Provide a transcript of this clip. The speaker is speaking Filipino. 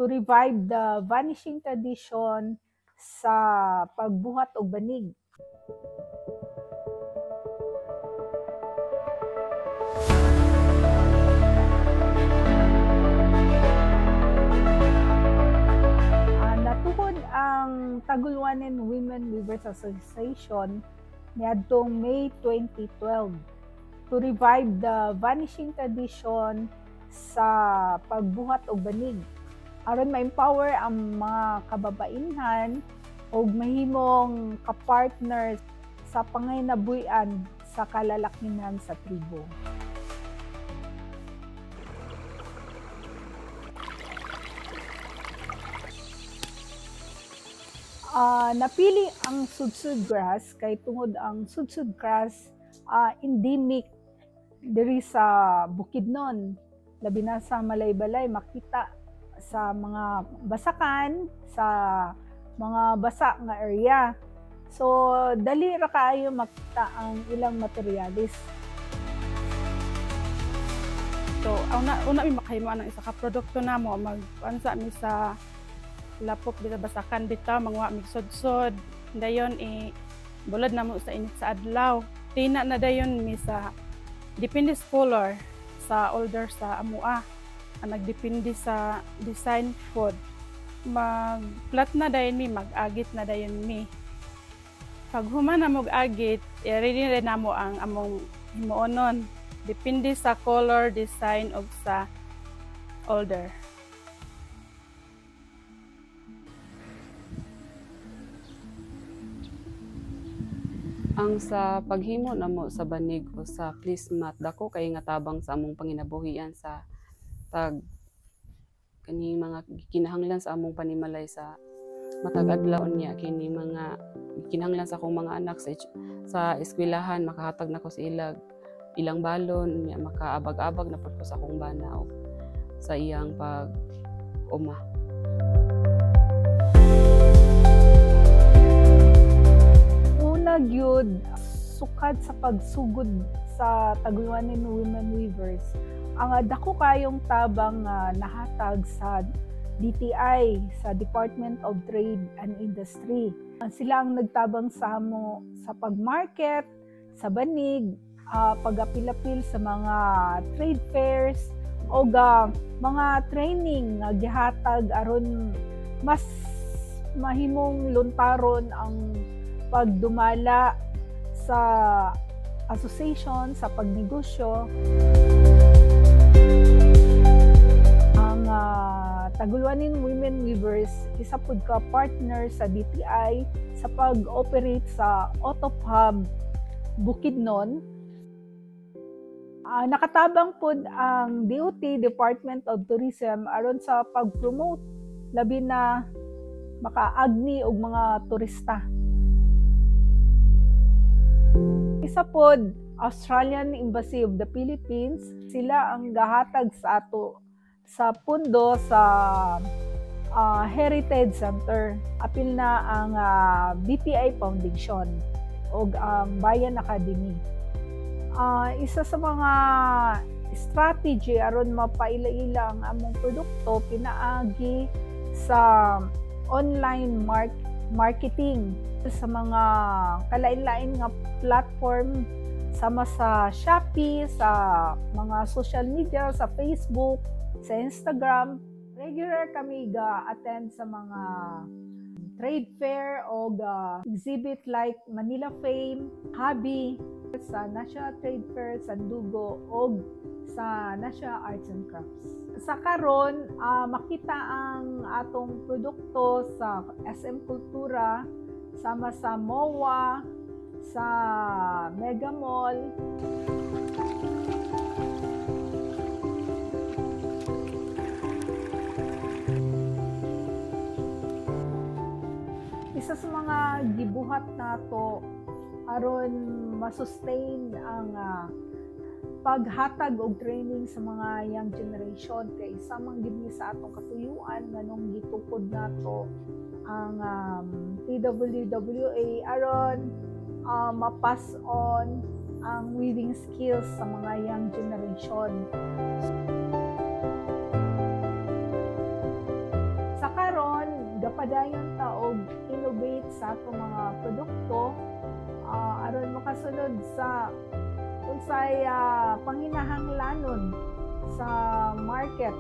to revive the vanishing tradition sa pagbuhat og banig. Natuhod ang Tagulwanen Women Weavers Association niadtong May 2012 to revive the vanishing tradition sa pagbuhat og banig aron ma-empower ang mga kababainhan og mahimong ka-partner sa panginabuhian sa kalalakihan sa tribo. Napili ang sudsud grass kay tungod ang sudsud grass endemic diri sa Bukidnon, labi na sa Malaybalay, makita sa mga basakan, sa mga basa nga area. So dali ra kaayo makita ang ilang materialis. So una mi makahimo ang isa ka produkto namo, mag-ansa mi sa lapok bita basakan bitaw, mangwa mig sodsod, dayon bulad namo sa init sa adlaw. Tina na dayon mi sa depende sa color sa older sa amua. Nagdepende sa design food. Mag-plat na dayon mi, mag-agit na dayon mi. Pag human na mag-agit, ready rin namo ang among himuonon. Depende sa color, design o sa older. Ang sa paghimo namo sa banig o sa placemat, dako kay nga tabang sa among panginabuhian sa tag kani mga kinahanglan sa among panimalay sa matag adlaw niya, kini mga kinahanglan sa akong mga anak sa eskwelahan, makahatag nako sa ilang balon niya, makaabag-abag na pud ko sa akong bana o sa iyang pag-uma. Una gyud, sukad sa pagsugod sa Tagulwanen Women Weavers, ang dako kayong tabang nahatag sa DTI, sa Department of Trade and Industry. Sila ang nagtabang sa amo sa pag-market, sa banig, pag-apil-apil sa mga trade fairs o mga training nga gihatag aron mas mahimong luntaron ang pagdumala sa association, sa pagnegosyo. Ang Tagulwanen Women Weavers, isa pud ka partner sa DTI sa pag-operate sa Auto Hub Bukidnon. Nakatabang pud ang DOT, Department of Tourism, aron sa pag-promote labi na makaagni og mga turista. Isa pod, Australian Embassy of the Philippines, sila ang gahatag sa ato sa pundo sa Heritage Center. Apil na ang BPI Foundation o ang Bayan Academy. Isa sa mga strategy aron mapaila-ila ang among produkto, pinaagi sa online marketing sa mga kalain-lain nga platform, sama sa Shopee, sa mga social media, sa Facebook, sa Instagram. Regular kami ga-attend sa mga trade fair o exhibit like Manila Fame, Hobby, sa National Trade Fair, Sandugo o sa National Arts and Crafts. Sa karon, makita ang atong produkto sa SM Kultura, sama sa MOA, sa Mega Mall. Isa sa mga gibuhat nato aron masustain ang paghatag og training sa mga young generation, kay isa man gid ni sa atong katuyuan nganong gitukod nato ang TWWA aron ma-pass on ang weaving skills sa mga young generation. magapadayon ta og innovate sa atong mga produkto aron makasunod sa unsay panginahanglanon sa market